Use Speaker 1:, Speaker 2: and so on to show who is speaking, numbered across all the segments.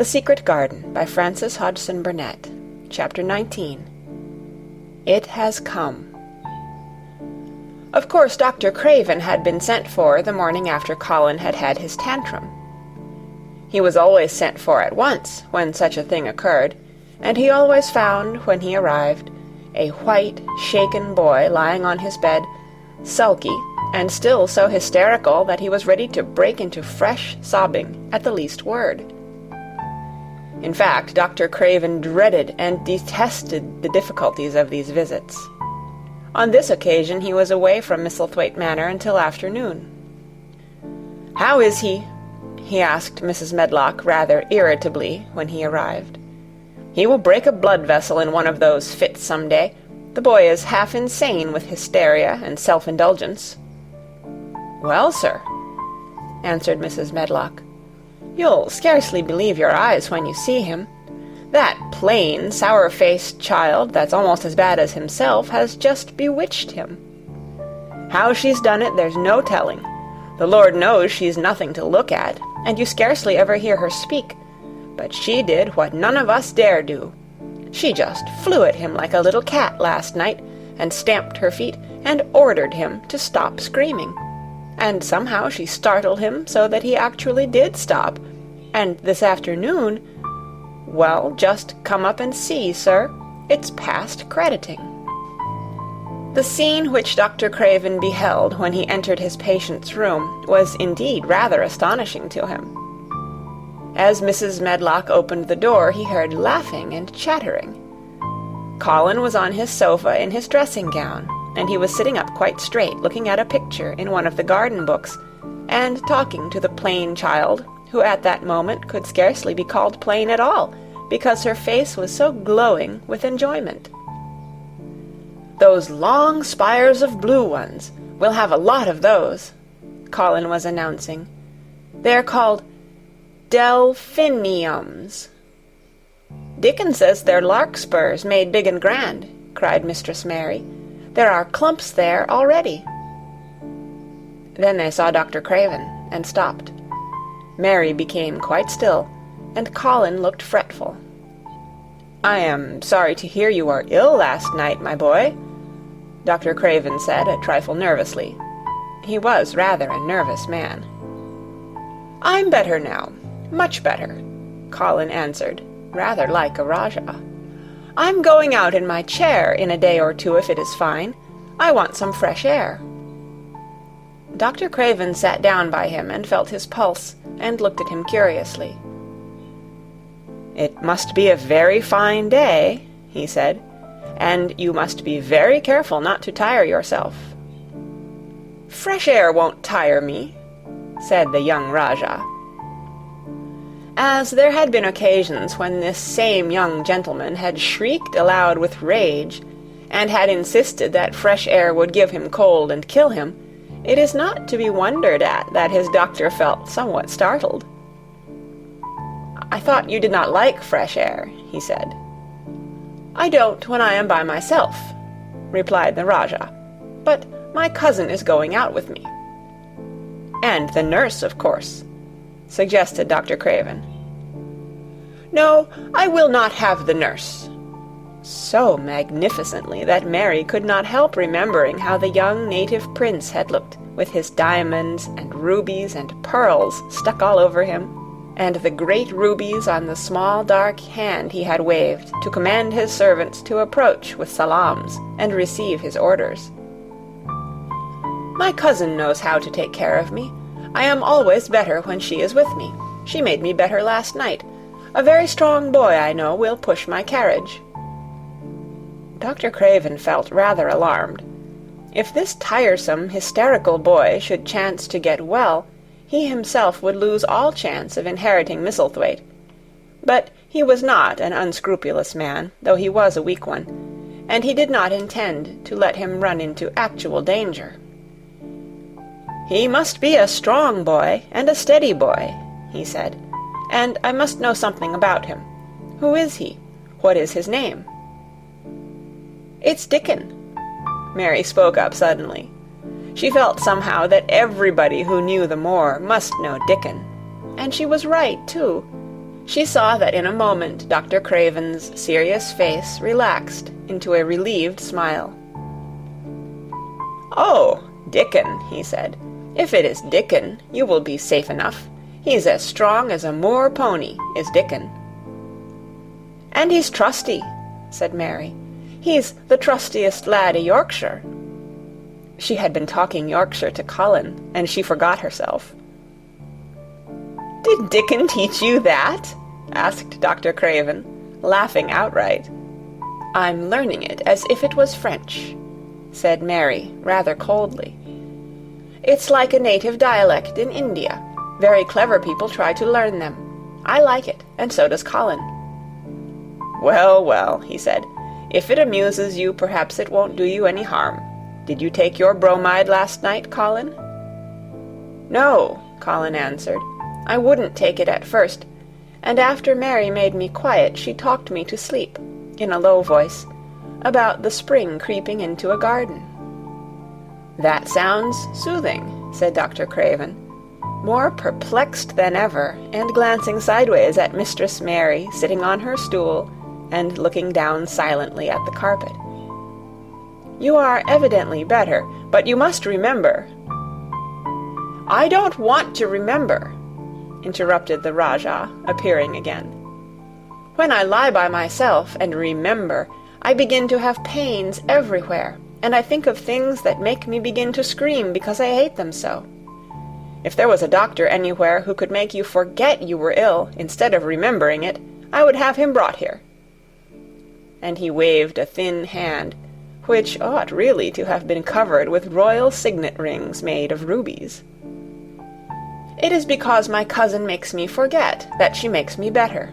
Speaker 1: The Secret Garden by Frances Hodgson Burnett. Chapter 19. It Has Come. Of course, Dr. Craven had been sent for the morning after Colin had had his tantrum. He was always sent for at once when such a thing occurred, and he always found, when he arrived, a white, shaken boy lying on his bed, sulky, and still so hysterical that he was ready to break into fresh sobbing at the least word. In fact, Dr. Craven dreaded and detested the difficulties of these visits. On this occasion he was away from Misselthwaite Manor until afternoon. "How is he?" he asked Mrs. Medlock rather irritably when he arrived. "He will break a blood vessel in one of those fits some day. The boy is half insane with hysteria and self-indulgence." "Well, sir," answered Mrs. Medlock, "you'll scarcely believe your eyes when you see him. That plain, sour-faced child that's almost as bad as himself has just bewitched him. How she's done it, there's no telling. The Lord knows she's nothing to look at, and you scarcely ever hear her speak. But she did what none of us dare do. She just flew at him like a little cat last night, and stamped her feet, and ordered him to stop screaming. And somehow she startled him so that he actually did stop. And this afternoon, well, just come up and see, sir. It's past crediting." The scene which Dr. Craven beheld when he entered his patient's room was indeed rather astonishing to him. As Mrs. Medlock opened the door, he heard laughing and chattering. Colin was on his sofa in his dressing-gown, and he was sitting up quite straight, looking at a picture in one of the garden books, and talking to the plain child, who at that moment could scarcely be called plain at all, because her face was so glowing with enjoyment. "Those long spires of blue ones. We'll have a lot of those," Colin was announcing. "They're called delphiniums." "Dickon says they're larkspurs made big and grand," cried Mistress Mary. "There are clumps there already." Then they saw Dr. Craven, and stopped. Mary became quite still, and Colin looked fretful. "I am sorry to hear you were ill last night, my boy," Dr. Craven said, a trifle nervously. He was rather a nervous man. "I'm better now, much better," Colin answered, rather like a Rajah. "I'm going out in my chair in a day or two if it is fine. I want some fresh air." Dr. Craven sat down by him and felt his pulse, and looked at him curiously. "It must be a very fine day," he said, "and you must be very careful not to tire yourself." "Fresh air won't tire me," said the young Rajah. As there had been occasions when this same young gentleman had shrieked aloud with rage, and had insisted that fresh air would give him cold and kill him, it is not to be wondered at that his doctor felt somewhat startled. "I thought you did not like fresh air," he said. "I don't when I am by myself," replied the Rajah, "but my cousin is going out with me." "And the nurse, of course," suggested Dr. Craven. "No, I will not have the nurse," so magnificently that Mary could not help remembering how the young native prince had looked, with his diamonds and rubies and pearls stuck all over him, and the great rubies on the small dark hand he had waved to command his servants to approach with salams and receive his orders. "My cousin knows how to take care of me. I am always better when she is with me. She made me better last night. A very strong boy, I know, will push my carriage." Dr. Craven felt rather alarmed. If this tiresome, hysterical boy should chance to get well, he himself would lose all chance of inheriting Misselthwaite. But he was not an unscrupulous man, though he was a weak one, and he did not intend to let him run into actual danger. "He must be a strong boy and a steady boy," he said, "and I must know something about him. Who is he? What is his name?" "It's Dickon," Mary spoke up suddenly. She felt somehow that everybody who knew the moor must know Dickon. And she was right, too. She saw that in a moment Dr. Craven's serious face relaxed into a relieved smile. "Oh, Dickon," he said. "If it is Dickon, you will be safe enough. He's as strong as a moor pony, is Dickon." "And he's trusty," said Mary. "He's the trustiest lad i' Yorkshire." She had been talking Yorkshire to Colin, and she forgot herself. "Did Dickon teach you that?" asked Dr. Craven, laughing outright. "I'm learning it as if it was French," said Mary, rather coldly. "It's like a native dialect in India. Very clever people try to learn them. I like it, and so does Colin." "Well, well," he said, "if it amuses you, perhaps it won't do you any harm. Did you take your bromide last night, Colin?" "No," Colin answered. "I wouldn't take it at first, and after Mary made me quiet, she talked me to sleep, in a low voice, about the spring creeping into a garden." "That sounds soothing," said Dr. Craven, more perplexed than ever, and glancing sideways at Mistress Mary sitting on her stool and looking down silently at the carpet. "You are evidently better, but you must remember—" "I don't want to remember," interrupted the Rajah, appearing again. "When I lie by myself and remember, I begin to have pains everywhere, and I think of things that make me begin to scream because I hate them so. If there was a doctor anywhere who could make you forget you were ill instead of remembering it, I would have him brought here." And he waved a thin hand, which ought really to have been covered with royal signet rings made of rubies. "It is because my cousin makes me forget that she makes me better."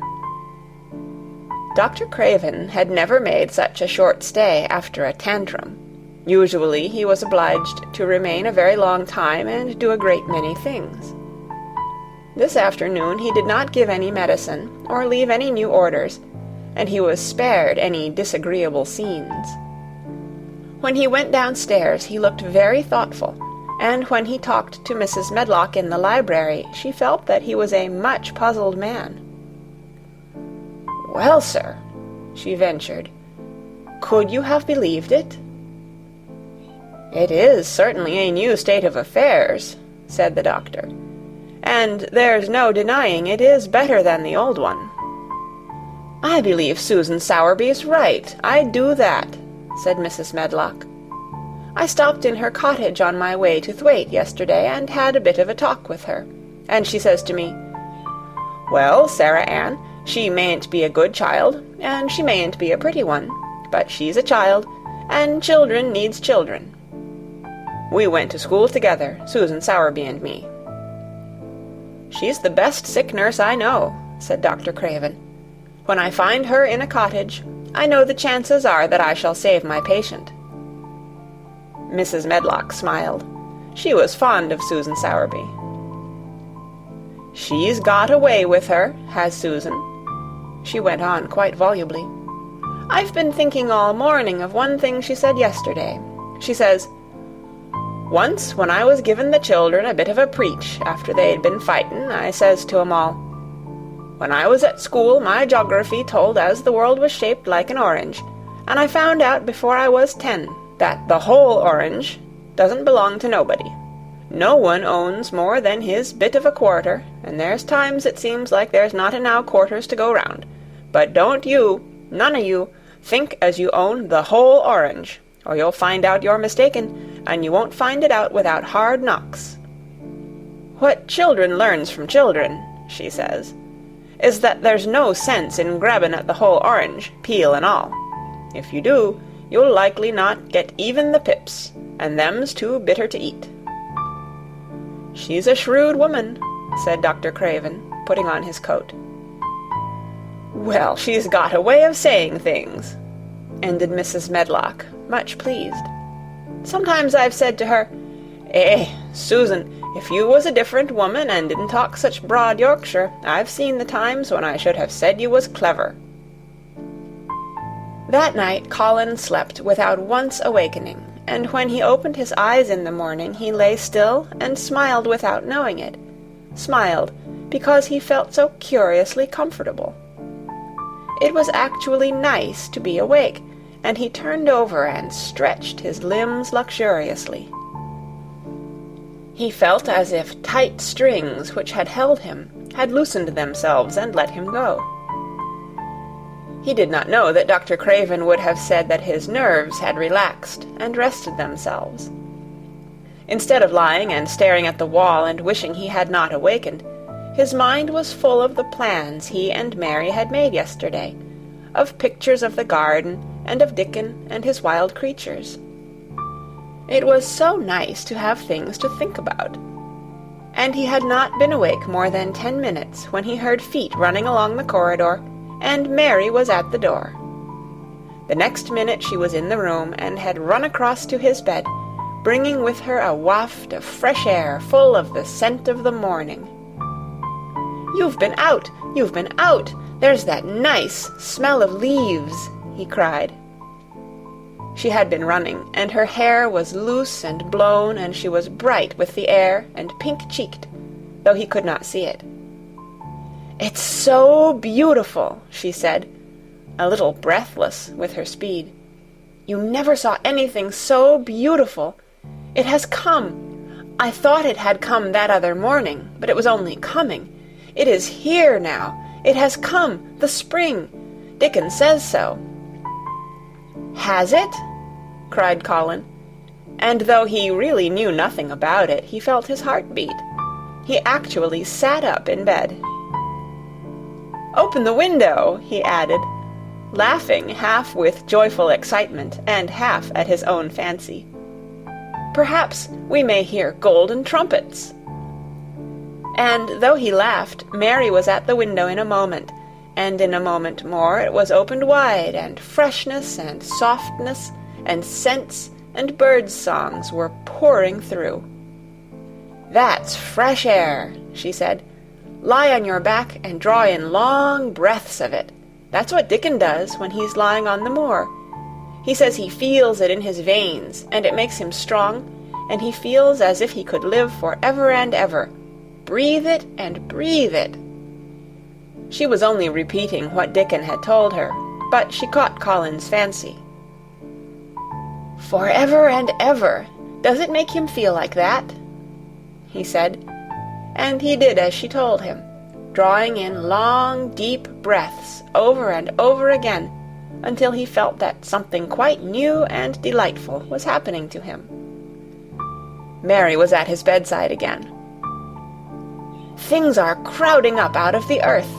Speaker 1: Dr. Craven had never made such a short stay after a tantrum. Usually he was obliged to remain a very long time and do a great many things. This afternoon he did not give any medicine or leave any new orders, and he was spared any disagreeable scenes. When he went downstairs he looked very thoughtful, and when he talked to Mrs. Medlock in the library, she felt that he was a much puzzled man. "Well, sir," she ventured, "could you have believed it?" "It is certainly a new state of affairs," said the doctor, "and there's no denying it is better than the old one." "I believe Susan Sowerby's right, I do that," said Mrs. Medlock. "I stopped in her cottage on my way to Thwaite yesterday and had a bit of a talk with her, and she says to me, 'Well, Sarah Ann, she mayn't be a good child, and she mayn't be a pretty one, but she's a child, and children needs children.' We went to school together, Susan Sowerby and me." "She's the best sick nurse I know," said Dr. Craven. "When I find her in a cottage, I know the chances are that I shall save my patient." Mrs. Medlock smiled. She was fond of Susan Sowerby. "She's got a way with her, has Susan," she went on quite volubly. "I've been thinking all morning of one thing she said yesterday. She says, 'Once when I was giving the children a bit of a preach after they'd been fightin', I says to 'em all, "When I was at school my geography told as the world was shaped like an orange, and I found out before I was 10 that the whole orange doesn't belong to nobody. No one owns more than his bit of a quarter, and there's times it seems like there's not enow quarters to go round. But don't you, none of you, think as you own the whole orange, or you'll find out you're mistaken, and you won't find it out without hard knocks. What children learns from children,' she says, "is that there's no sense in grabbing at the whole orange, peel and all. If you do, you'll likely not get even the pips, and them's too bitter to eat." "She's a shrewd woman," said Dr. Craven, putting on his coat. "Well, she's got a way of saying things," ended Mrs. Medlock, much pleased. "Sometimes I've said to her, 'Susan, if you was a different woman and didn't talk such broad Yorkshire, I've seen the times when I should have said you was clever.'" That night Colin slept without once awakening, and when he opened his eyes in the morning he lay still and smiled without knowing it, smiled because he felt so curiously comfortable. It was actually nice to be awake, and he turned over and stretched his limbs luxuriously. He felt as if tight strings which had held him had loosened themselves and let him go. He did not know that Dr. Craven would have said that his nerves had relaxed and rested themselves. Instead of lying and staring at the wall and wishing he had not awakened, his mind was full of the plans he and Mary had made yesterday, of pictures of the garden and of Dickon and his wild creatures. It was so nice to have things to think about. And he had not been awake more than 10 minutes when he heard feet running along the corridor, and Mary was at the door. The next minute she was in the room and had run across to his bed, bringing with her a waft of fresh air full of the scent of the morning. "You've been out! You've been out! There's that nice smell of leaves!" he cried. She had been running, and her hair was loose and blown, and she was bright with the air and pink-cheeked, though he could not see it. "It's so beautiful," she said, a little breathless with her speed. "You never saw anything so beautiful. It has come. I thought it had come that other morning, but it was only coming. It is here now. It has come, the spring. Dickon says so." "Has it?" cried Colin, and though he really knew nothing about it, he felt his heart beat. He actually sat up in bed. "Open the window," he added, laughing half with joyful excitement and half at his own fancy. "Perhaps we may hear golden trumpets." And though he laughed, Mary was at the window in a moment, and in a moment more it was opened wide, and freshness and softness and scents and birds' songs were pouring through. "That's fresh air," she said. "Lie on your back and draw in long breaths of it. That's what Dickon does when he's lying on the moor. He says he feels it in his veins, and it makes him strong, and he feels as if he could live for ever and ever. Breathe it and breathe it." She was only repeating what Dickon had told her, but she caught Colin's fancy. "For ever and ever, does it make him feel like that?" he said, and he did as she told him, drawing in long, deep breaths over and over again, until he felt that something quite new and delightful was happening to him. Mary was at his bedside again. "Things are crowding up out of the earth,"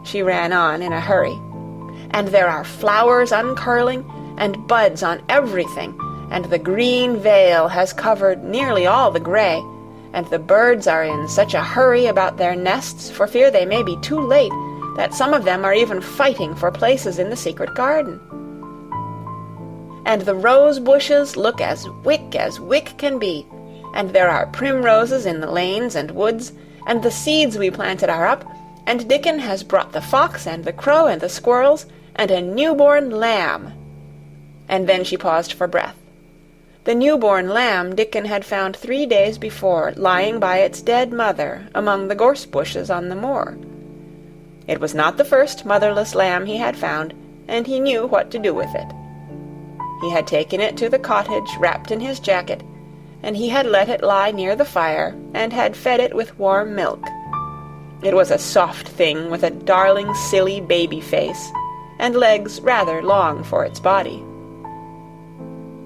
Speaker 1: she ran on in a hurry, "and there are flowers uncurling, and buds on everything, and the green veil has covered nearly all the grey, and the birds are in such a hurry about their nests for fear they may be too late, that some of them are even fighting for places in the secret garden. And the rose bushes look as wick can be, and there are primroses in the lanes and woods, and the seeds we planted are up, and Dickon has brought the fox and the crow and the squirrels, and a newborn lamb." And then she paused for breath. The newborn lamb Dickon had found 3 days before, lying by its dead mother among the gorse bushes on the moor. It was not the first motherless lamb he had found, and he knew what to do with it. He had taken it to the cottage wrapped in his jacket, and he had let it lie near the fire, and had fed it with warm milk. It was a soft thing with a darling, silly baby face, and legs rather long for its body.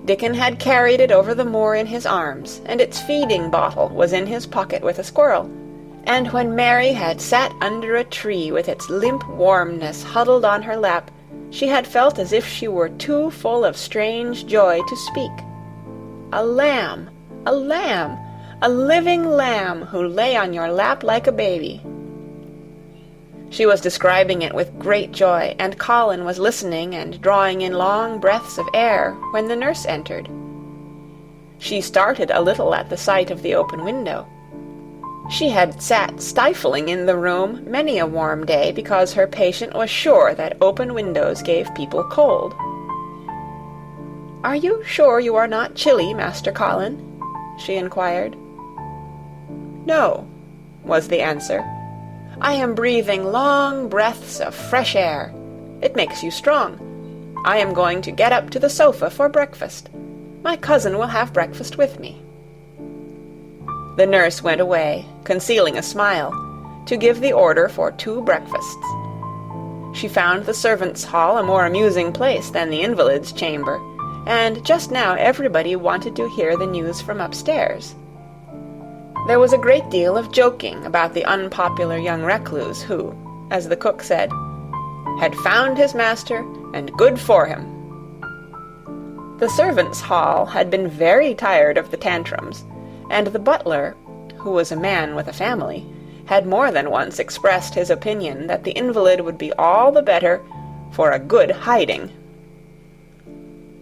Speaker 1: Dickon had carried it over the moor in his arms, and its feeding bottle was in his pocket with a squirrel, and when Mary had sat under a tree with its limp warmness huddled on her lap, she had felt as if she were too full of strange joy to speak. A lamb, a living lamb who lay on your lap like a baby. She was describing it with great joy, and Colin was listening and drawing in long breaths of air when the nurse entered. She started a little at the sight of the open window. She had sat stifling in the room many a warm day because her patient was sure that open windows gave people cold. "Are you sure you are not chilly, Master Colin?" she inquired. "No," was the answer, I am breathing long breaths of fresh air. It makes you strong. I am going to get up to the sofa for breakfast. My cousin will have breakfast with me." The nurse went away, concealing a smile, to give the order for 2 breakfasts. She found the servants' hall a more amusing place than the invalid's chamber, and just now everybody wanted to hear the news from upstairs. There was a great deal of joking about the unpopular young recluse who, as the cook said, had found his master, and good for him. The servants' hall had been very tired of the tantrums, and the butler, who was a man with a family, had more than once expressed his opinion that the invalid would be all the better for a good hiding.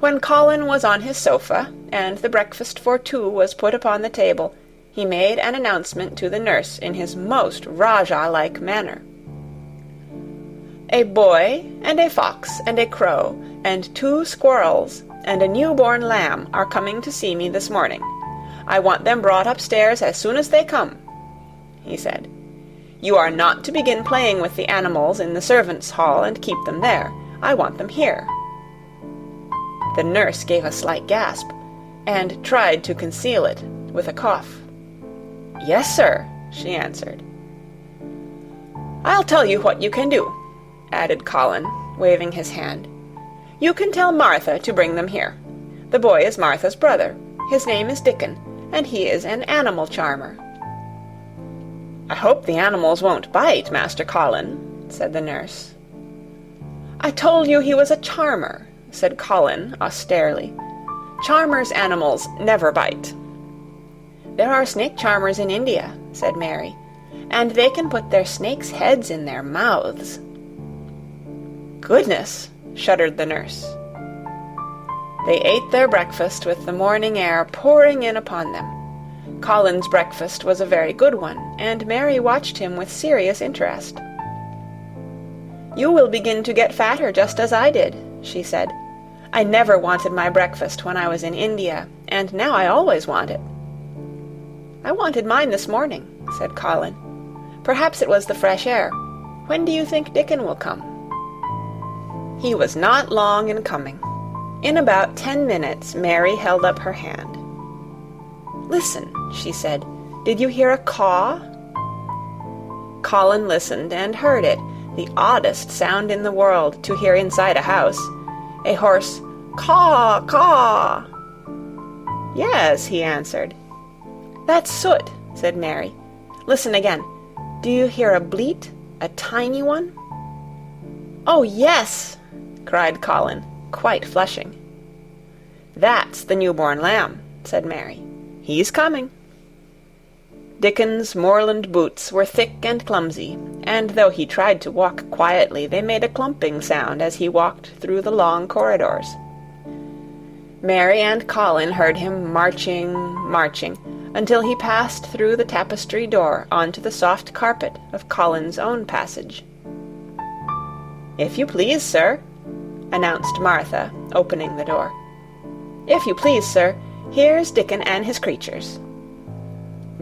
Speaker 1: When Colin was on his sofa, and the breakfast for 2 was put upon the table, he made an announcement to the nurse in his most Rajah-like manner. "A boy, and a fox, and a crow, and 2 squirrels, and a newborn lamb are coming to see me this morning. I want them brought upstairs as soon as they come," he said. "You are not to begin playing with the animals in the servants' hall and keep them there. I want them here." The nurse gave a slight gasp, and tried to conceal it with a cough. "Yes, sir," she answered. "I'll tell you what you can do," added Colin, waving his hand. "You can tell Martha to bring them here. The boy is Martha's brother. His name is Dickon, and he is an animal charmer." "I hope the animals won't bite, Master Colin," said the nurse. "I told you he was a charmer," said Colin austerely. "Charmers' animals never bite." "There are snake charmers in India," said Mary, "and they can put their snakes' heads in their mouths." "Goodness!" shuddered the nurse. They ate their breakfast with the morning air pouring in upon them. Colin's breakfast was a very good one, and Mary watched him with serious interest. "You will begin to get fatter just as I did," she said. "I never wanted my breakfast when I was in India, and now I always want it." "I wanted mine this morning," said Colin. "Perhaps it was the fresh air. When do you think Dickon will come?" He was not long in coming. In about 10 minutes, Mary held up her hand. "Listen," she said. "Did you hear a caw?" Colin listened and heard it, the oddest sound in the world to hear inside a house. A hoarse caw, caw. "Yes," he answered. "That's soot," said Mary. "Listen again. Do you hear a bleat, a tiny one?" "Oh, yes!" cried Colin, quite flushing. "That's the newborn lamb," said Mary. "He's coming." Dickon's moorland boots were thick and clumsy, and though he tried to walk quietly, they made a clumping sound as he walked through the long corridors. Mary and Colin heard him marching, marching, until he passed through the tapestry door onto the soft carpet of Colin's own passage. "If you please, sir," announced Martha, opening the door. "If you please, sir, here's Dickon and his creatures."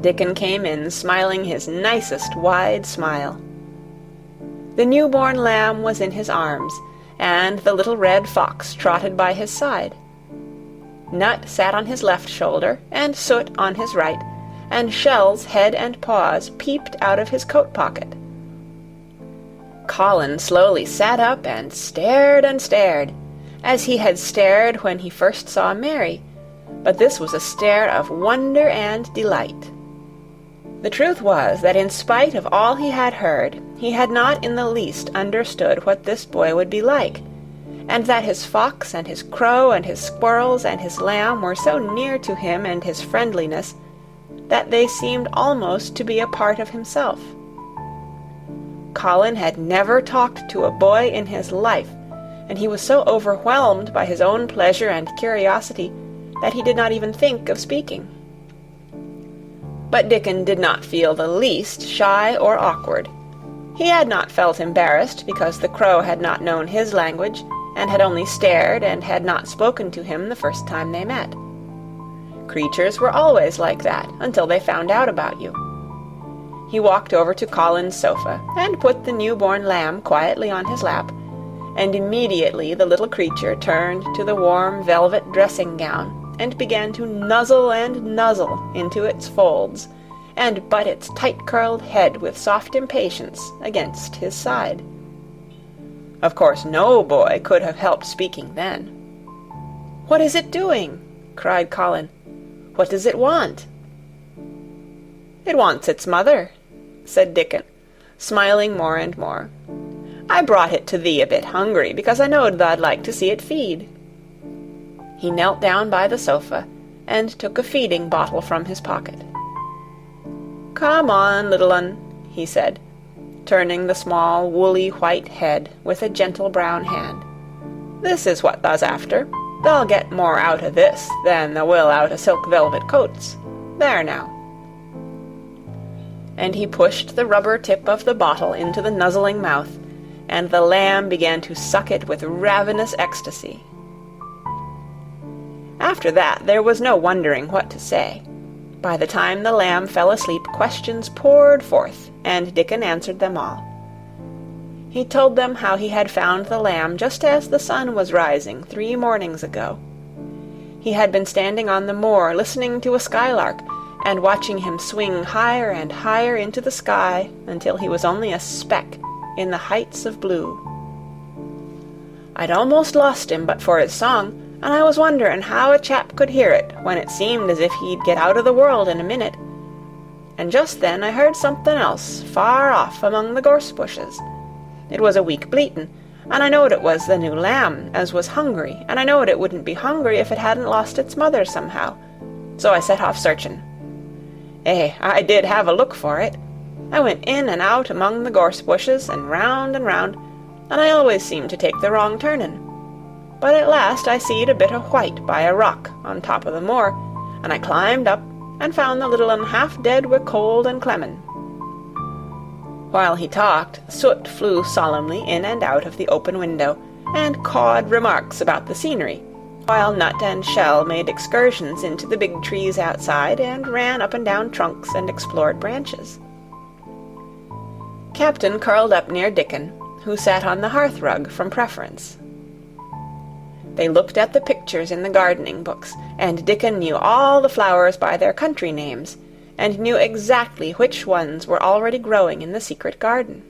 Speaker 1: Dickon came in, smiling his nicest wide smile. The newborn lamb was in his arms, and the little red fox trotted by his side. Nut sat on his left shoulder, and Soot on his right, and Shell's head and paws peeped out of his coat pocket. Colin slowly sat up and stared, as he had stared when he first saw Mary, but this was a stare of wonder and delight. The truth was that in spite of all he had heard, he had not in the least understood what this boy would be like, and that his fox and his crow and his squirrels and his lamb were so near to him and his friendliness that they seemed almost to be a part of himself. Colin had never talked to a boy in his life, and he was so overwhelmed by his own pleasure and curiosity that he did not even think of speaking. But Dickon did not feel the least shy or awkward. He had not felt embarrassed because the crow had not known his language, and had only stared and had not spoken to him the first time they met. Creatures were always like that until they found out about you. he walked over to Colin's sofa and put the newborn lamb quietly on his lap, and immediately the little creature turned to the warm velvet dressing-gown and began to nuzzle and nuzzle into its folds, and butt its tight-curled head with soft impatience against his side. Of course no boy could have helped speaking then. "What is it doing?" cried Colin. "What does it want?" "It wants its mother," said Dickon, smiling more and more. "I brought it to thee a bit hungry, because I knowed thou'd like to see it feed." He knelt down by the sofa and took a feeding bottle from his pocket. "Come on, little un," he said, turning the small woolly white head with a gentle brown hand. "This is what thou's after. They'll get more out o' this than they will out o' silk velvet coats. There now." And he pushed the rubber tip of the bottle into the nuzzling mouth, and the lamb began to suck it with ravenous ecstasy. After that there was no wondering what to say. By the time the lamb fell asleep, questions poured forth, and Dickon answered them all. He told them how he had found the lamb just as the sun was rising 3 mornings ago. He had been standing on the moor listening to a skylark, and watching him swing higher and higher into the sky until he was only a speck in the heights of blue. "I'd almost lost him but for his song, and I was wondering how a chap could hear it when it seemed as if he'd get out of the world in a minute. And just then I heard something else far off among the gorse bushes. It was a weak bleatin', and I knowed it was the new lamb as was hungry, and I knowed it wouldn't be hungry if it hadn't lost its mother somehow. So I set off searchin'. I did have a look for it. I went in and out among the gorse bushes, and round, and I always seemed to take the wrong turnin'. But at last I seed a bit of white by a rock on top of the moor, and I climbed up and found the little un half dead wi' cold and clemmin'." While he talked, Soot flew solemnly in and out of the open window, and cawed remarks about the scenery, while Nut and Shell made excursions into the big trees outside, and ran up and down trunks and explored branches. Captain curled up near Dickon, who sat on the hearth-rug from preference. They looked at the pictures in the gardening books, and Dickon knew all the flowers by their country names, and knew exactly which ones were already growing in the secret garden.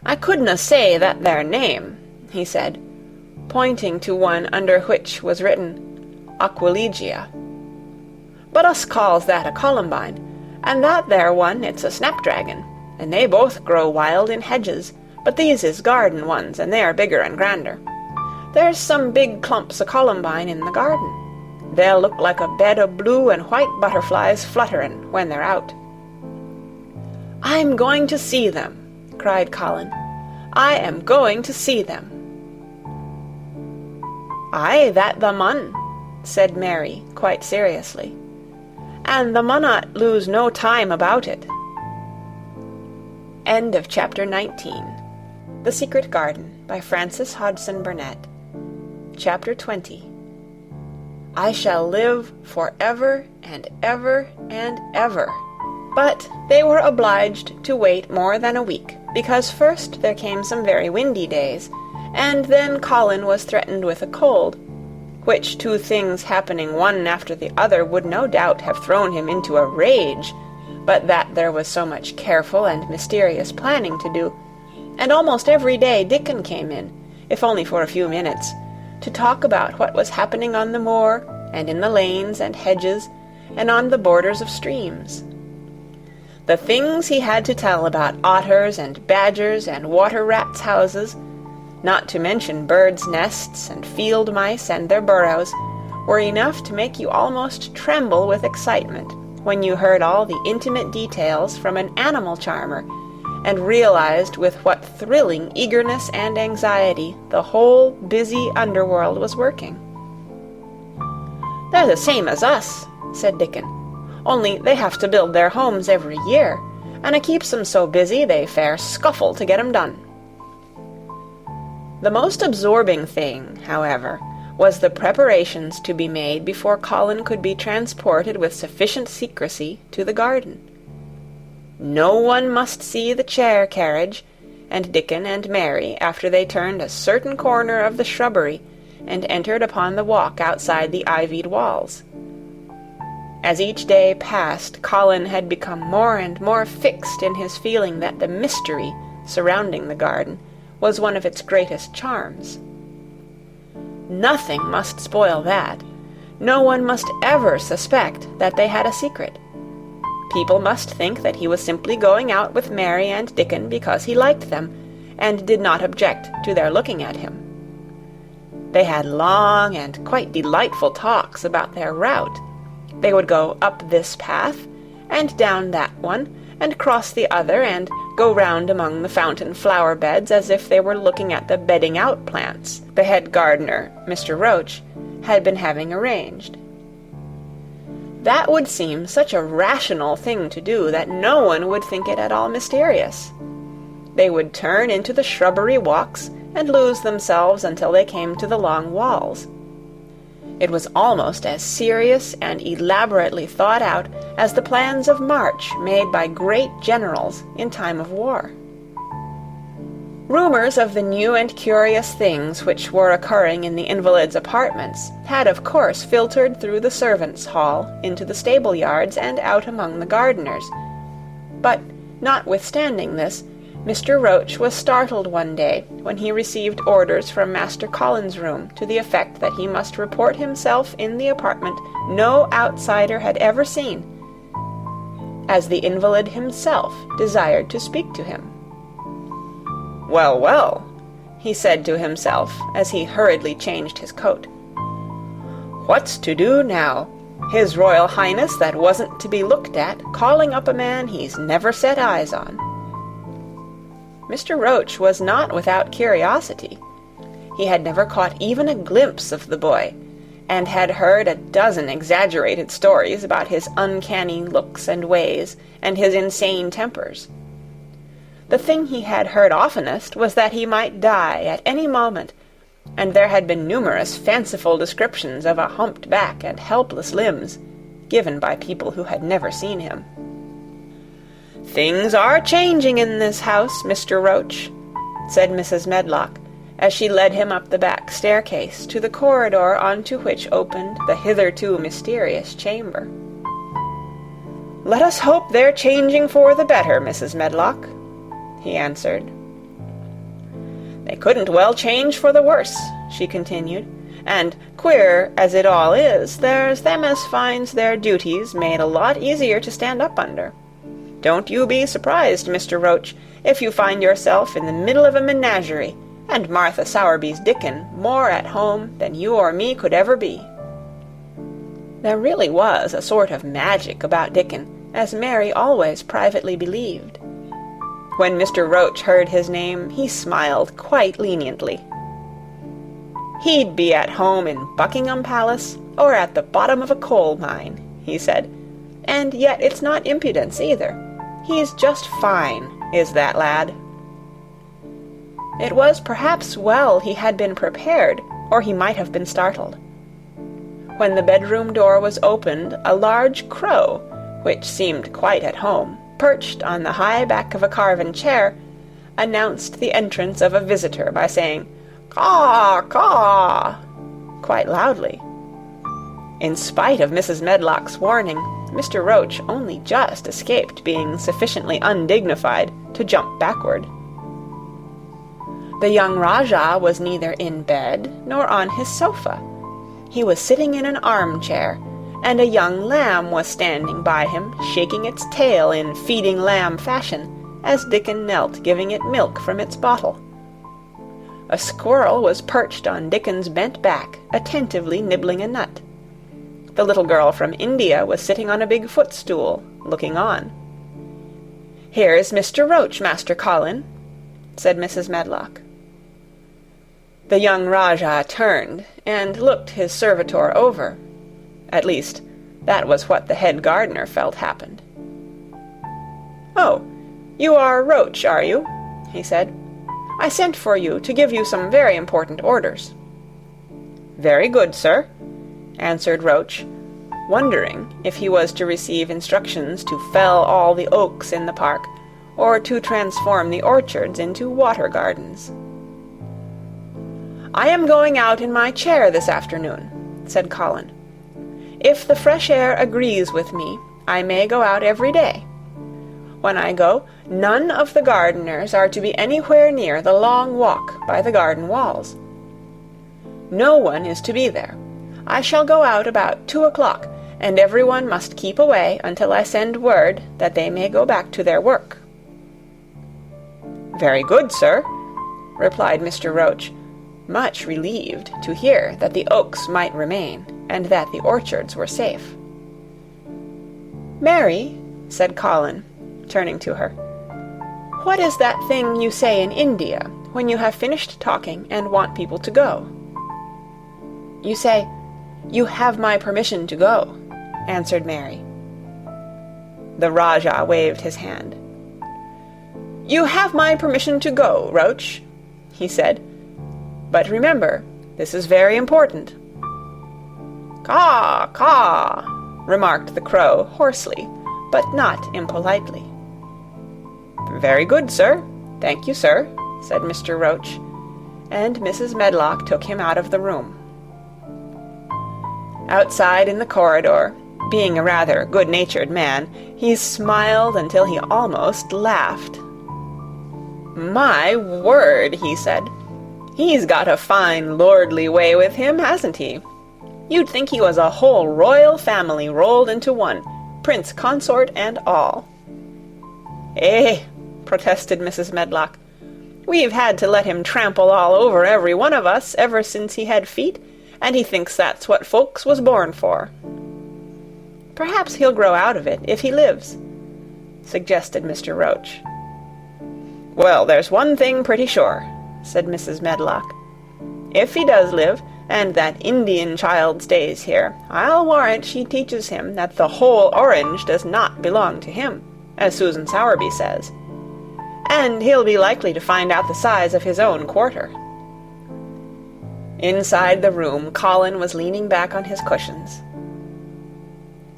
Speaker 1: "I couldna say that their name," he said, pointing to one under which was written Aquilegia. "But us calls that a columbine, and that there one it's a snapdragon, and they both grow wild in hedges, but these is garden ones, and they are bigger and grander. There's some big clumps o' columbine in the garden. They'll look like a bed o' blue and white butterflies flutterin' when they're out." "I'm going to see them," cried Colin. "I am going to see them." "Aye, that the mun," said Mary, quite seriously. "And the munnot lose no time about it." End of Chapter 19. The Secret Garden, by Frances Hodgson Burnett. Chapter 20. I shall live for ever and ever and ever. But they were obliged to wait more than a week, because first there came some very windy days, and then Colin was threatened with a cold, which 2 things happening one after the other would no doubt have thrown him into a rage, but that there was so much careful and mysterious planning to do, and almost every day Dickon came in, if only for a few minutes, to talk about what was happening on the moor, and in the lanes and hedges, and on the borders of streams. The things he had to tell about otters and badgers and water rats' houses, not to mention birds' nests and field mice and their burrows, were enough to make you almost tremble with excitement when you heard all the intimate details from an animal charmer, and realized with what thrilling eagerness and anxiety the whole busy underworld was working. "They're the same as us," said Dickon, "only they have to build their homes every year, and it keeps 'em so busy they fair scuffle to get 'em done." The most absorbing thing, however, was the preparations to be made before Colin could be transported with sufficient secrecy to the garden. No one must see the chair carriage, and Dickon and Mary after they turned a certain corner of the shrubbery and entered upon the walk outside the ivied walls. As each day passed, Colin had become more and more fixed in his feeling that the mystery surrounding the garden was one of its greatest charms. Nothing must spoil that. No one must ever suspect that they had a secret. People must think that he was simply going out with Mary and Dickon because he liked them, and did not object to their looking at him. They had long and quite delightful talks about their route. They would go up this path, and down that one, and cross the other, and go round among the fountain flower beds as if they were looking at the bedding-out plants the head gardener, Mr. Roach, had been having arranged. That would seem such a rational thing to do that no one would think it at all mysterious. They would turn into the shrubbery walks and lose themselves until they came to the long walls. It was almost as serious and elaborately thought out as the plans of march made by great generals in time of war. Rumors of the new and curious things which were occurring in the invalids' apartments had of course filtered through the servants' hall into the stable yards and out among the gardeners. But, notwithstanding this, Mr. Roach was startled one day when he received orders from Master Colin's room to the effect that he must report himself in the apartment no outsider had ever seen, as the invalid himself desired to speak to him. "Well, well," he said to himself as he hurriedly changed his coat. "What's to do now? His Royal Highness that wasn't to be looked at, calling up a man he's never set eyes on." Mr. Roach was not without curiosity. He had never caught even a glimpse of the boy, and had heard a dozen exaggerated stories about his uncanny looks and ways, and his insane tempers. The thing he had heard oftenest was that he might die at any moment, and there had been numerous fanciful descriptions of a humped back and helpless limbs, given by people who had never seen him. "Things are changing in this house, Mr. Roach," said Mrs. Medlock, as she led him up the back staircase to the corridor on to which opened the hitherto mysterious chamber. "Let us hope they're changing for the better, Mrs. Medlock," he answered. "They couldn't well change for the worse," she continued, "and, queer as it all is, there's them as finds their duties made a lot easier to stand up under. Don't you be surprised, Mr. Roach, if you find yourself in the middle of a menagerie, and Martha Sowerby's Dickon more at home than you or me could ever be." There really was a sort of magic about Dickon, as Mary always privately believed. When Mr. Roach heard his name, he smiled quite leniently. "He'd be at home in Buckingham Palace, or at the bottom of a coal mine," he said, "and yet it's not impudence either. He's just fine, is that lad." It was perhaps well he had been prepared, or he might have been startled. When the bedroom door was opened, a large crow, which seemed quite at home, perched on the high back of a carven chair, announced the entrance of a visitor by saying, "Caw, caw," quite loudly. In spite of Mrs. Medlock's warning, Mr. Roach only just escaped being sufficiently undignified to jump backward. The young Rajah was neither in bed nor on his sofa. He was sitting in an armchair, and a young lamb was standing by him, shaking its tail in feeding lamb fashion, as Dickon knelt giving it milk from its bottle. A squirrel was perched on Dickon's bent back, attentively nibbling a nut. The little girl from India was sitting on a big footstool, looking on. "Here's Mr. Roach, Master Colin," said Mrs. Medlock. The young Rajah turned and looked his servitor over. At least, that was what the head gardener felt happened. "Oh, you are Roach, are you?" he said. "I sent for you to give you some very important orders." "Very good, sir," answered Roach, wondering if he was to receive instructions to fell all the oaks in the park, or to transform the orchards into water gardens. "I am going out in my chair this afternoon," said Colin. "If the fresh air agrees with me, I may go out every day. When I go, none of the gardeners are to be anywhere near the long walk by the garden walls. No one is to be there. I shall go out about 2 o'clock, and everyone must keep away until I send word that they may go back to their work." "Very good, sir," replied Mr. Roach, much relieved to hear that the oaks might remain, and that the orchards were safe. "Mary," said Colin, turning to her, "what is that thing you say in India, when you have finished talking and want people to go?" "You say, 'You have my permission to go,'" answered Mary. The Rajah waved his hand. "You have my permission to go, Roach," he said. "But remember, this is very important." "Caw, caw," remarked the crow hoarsely, but not impolitely. "Very good, sir. Thank you, sir," said Mr. Roach, and Mrs. Medlock took him out of the room. Outside in the corridor, being a rather good-natured man, he smiled until he almost laughed. "My word," he said, "he's got a fine lordly way with him, hasn't he? You'd think he was a whole royal family rolled into one, prince consort and all." "Eh," protested Mrs. Medlock, "we've had to let him trample all over every one of us ever since he had feet, and he thinks that's what folks was born for." "Perhaps he'll grow out of it, if he lives," suggested Mr. Roach. "Well, there's one thing pretty sure," said Mrs. Medlock. "If he does live, and that Indian child stays here, I'll warrant she teaches him that the whole orange does not belong to him, as Susan Sowerby says. And he'll be likely to find out the size of his own quarter." Inside the room, Colin was leaning back on his cushions.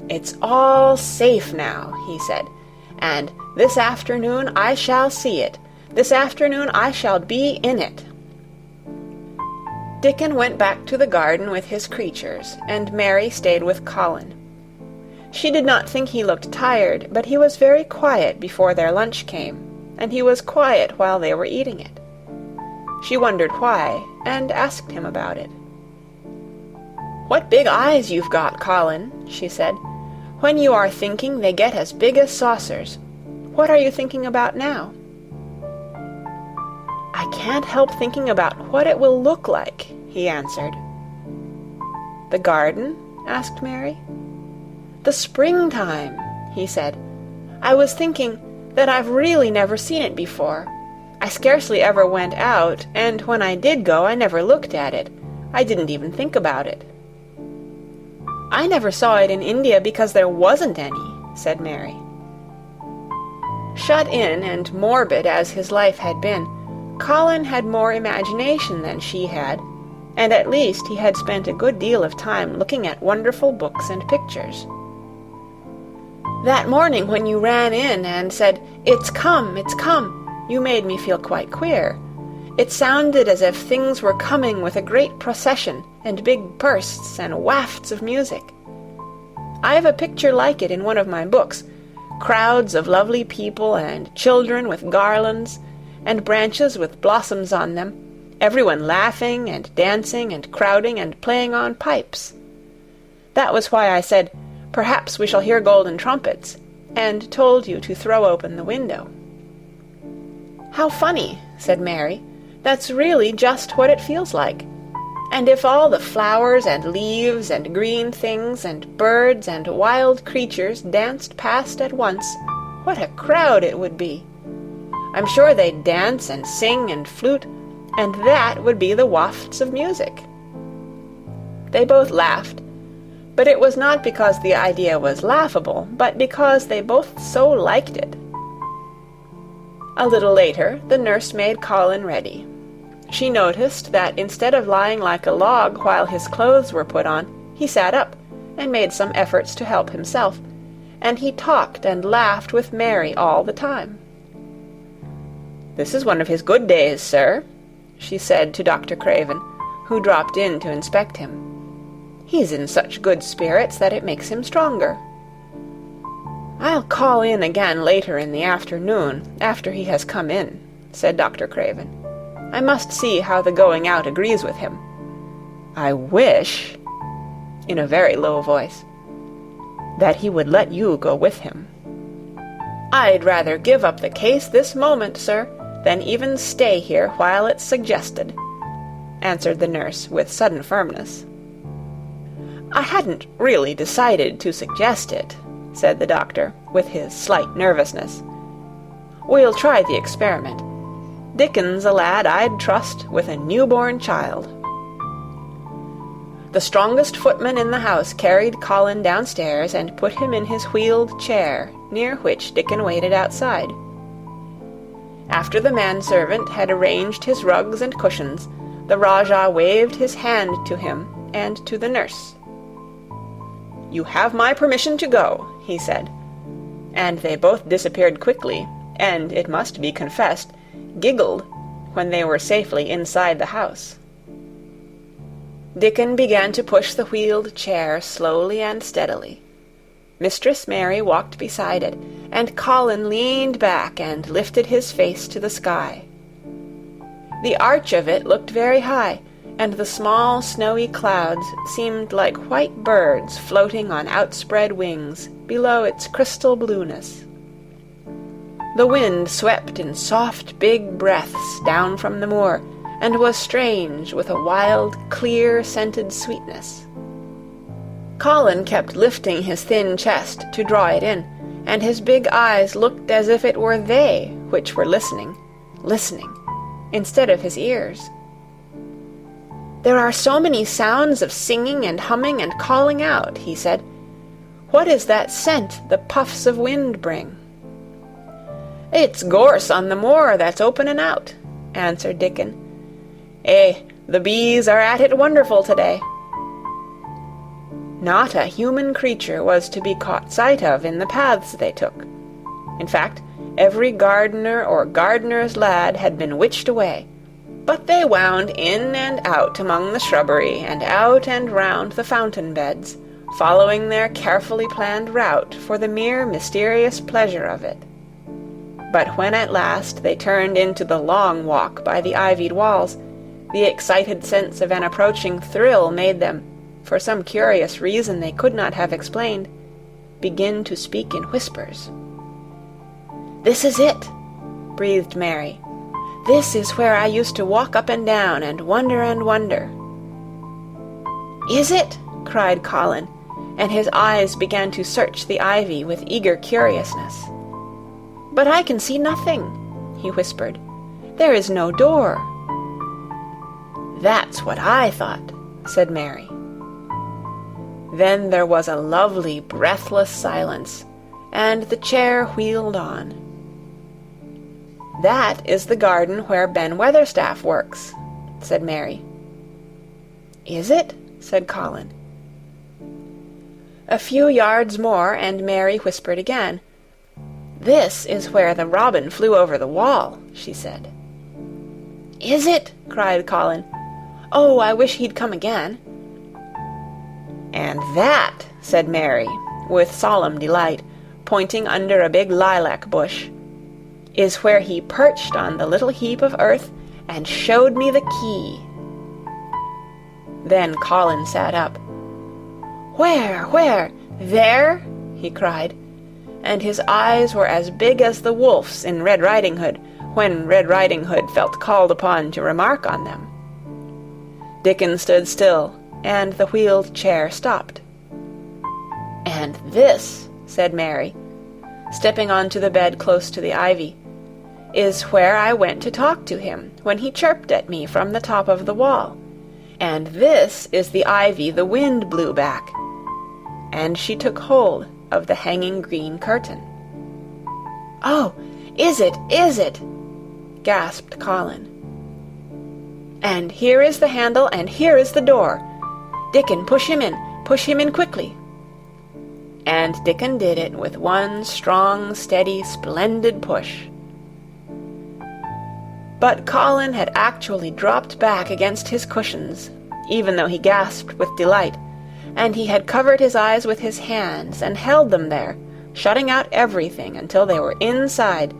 Speaker 1: "It's all safe now," he said, "and this afternoon I shall see it. This afternoon I shall be in it." Dickon went back to the garden with his creatures, and Mary stayed with Colin. She did not think he looked tired, but he was very quiet before their lunch came, and he was quiet while they were eating it. She wondered why, and asked him about it. "What big eyes you've got, Colin," she said. "When you are thinking, they get as big as saucers. What are you thinking about now?" "I can't help thinking about what it will look like," he answered. "The garden?" asked Mary. "The springtime," he said. "I was thinking that I've really never seen it before. I scarcely ever went out, and when I did go I never looked at it. I didn't even think about it." "I never saw it in India because there wasn't any," said Mary. Shut in and morbid as his life had been, Colin had more imagination than she had, and at least he had spent a good deal of time looking at wonderful books and pictures. "That morning when you ran in and said, 'It's come, it's come,' you made me feel quite queer. It sounded as if things were coming with a great procession, and big bursts and wafts of music. I've a picture like it in one of my books, crowds of lovely people and children with garlands, and branches with blossoms on them, everyone laughing and dancing and crowding and playing on pipes. That was why I said, 'Perhaps we shall hear golden trumpets,' and told you to throw open the window." "How funny," said Mary. "That's really just what it feels like. And if all the flowers and leaves and green things and birds and wild creatures danced past at once, what a crowd it would be! I'm sure they'd dance and sing and flute, and that would be the wafts of music." They both laughed, but it was not because the idea was laughable, but because they both so liked it. A little later, the nurse made Colin ready. She noticed that instead of lying like a log while his clothes were put on, he sat up, and made some efforts to help himself, and he talked and laughed with Mary all the time. "This is one of his good days, sir," she said to Dr. Craven, who dropped in to inspect him. "He's in such good spirits that it makes him stronger." "I'll call in again later in the afternoon, after he has come in," said Dr. Craven. "I must see how the going out agrees with him. I wish," in a very low voice, "that he would let you go with him." "I'd rather give up the case this moment, sir, than even stay here while it's suggested," answered the nurse with sudden firmness. "I hadn't really decided to suggest it," said the doctor, with his slight nervousness. "We'll try the experiment. Dickon's a lad I'd trust with a newborn child." The strongest footman in the house carried Colin downstairs and put him in his wheeled chair, near which Dickon waited outside. After the manservant had arranged his rugs and cushions, the Rajah waved his hand to him and to the nurse. "You have my permission to go," he said, and they both disappeared quickly, and, it must be confessed, giggled when they were safely inside the house. Dickon began to push the wheeled chair slowly and steadily. Mistress Mary walked beside it, and Colin leaned back and lifted his face to the sky. The arch of it looked very high, and the small snowy clouds seemed like white birds floating on outspread wings below its crystal blueness. The wind swept in soft, big breaths down from the moor, and was strange with a wild, clear-scented sweetness. Colin kept lifting his thin chest to draw it in, and his big eyes looked as if it were they which were listening, instead of his ears. "There are so many sounds of singing and humming and calling out," he said. "What is that scent the puffs of wind bring?" "It's gorse on the moor that's opening out," answered Dickon. The bees are at it wonderful to-day." Not a human creature was to be caught sight of in the paths they took. In fact, every gardener or gardener's lad had been witched away, but they wound in and out among the shrubbery and out and round the fountain beds, following their carefully planned route for the mere mysterious pleasure of it. But when at last they turned into the long walk by the ivied walls, the excited sense of an approaching thrill made them, for some curious reason they could not have explained, begin to speak in whispers. "This is it," breathed Mary. "This is where I used to walk up and down and wonder and wonder." "Is it?" cried Colin, and his eyes began to search the ivy with eager curiousness. "But I can see nothing," he whispered. "There is no door." "That's what I thought," said Mary. Then there was a lovely, breathless silence, and the chair wheeled on. "That is the garden where Ben Weatherstaff works," said Mary. "Is it?" said Colin. A few yards more, and Mary whispered again. "This is where the robin flew over the wall," she said. "Is it?" cried Colin. "Oh, I wish he'd come again." "And that," said Mary, with solemn delight, pointing under a big lilac bush, "is where he perched on the little heap of earth and showed me the key." Then Colin sat up. Where? There?" he cried, and his eyes were as big as the wolf's in Red Riding Hood, when Red Riding Hood felt called upon to remark on them. Dickon stood still, and the wheeled chair stopped. "And this," said Mary, stepping onto the bed close to the ivy, "is where I went to talk to him when he chirped at me from the top of the wall. And this is the ivy the wind blew back." And she took hold of the hanging green curtain. "Oh, is it? Gasped Colin. "And here is the handle, and here is the door. Dickon, push him in quickly. and Dickon did it with one strong, steady, splendid push. But Colin had actually dropped back against his cushions, even though he gasped with delight, and he had covered his eyes with his hands and held them there, shutting out everything until they were inside,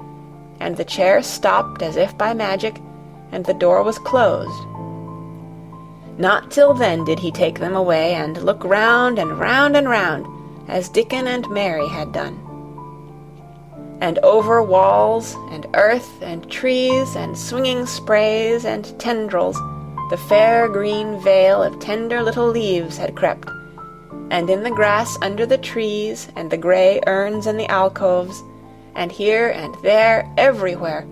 Speaker 1: and the chair stopped as if by magic, and the door was closed. Not till then did he take them away and look round and round and round, as Dickon and Mary had done. And over walls and earth and trees and swinging sprays and tendrils the fair green veil of tender little leaves had crept, and in the grass under the trees and the grey urns in the alcoves, and here and there everywhere,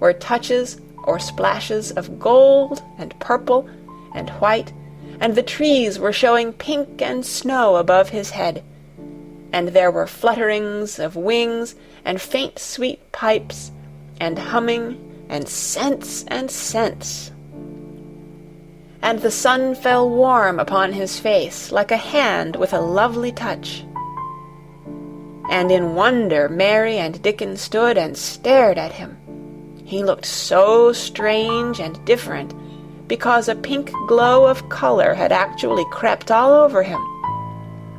Speaker 1: were touches or splashes of gold and purple and white, and the trees were showing pink and snow above his head, and there were flutterings of wings and faint sweet pipes and humming and scents and scents. And the sun fell warm upon his face like a hand with a lovely touch. And in wonder Mary and Dickon stood and stared at him. He looked so strange and different, because a pink glow of color had actually crept all over him.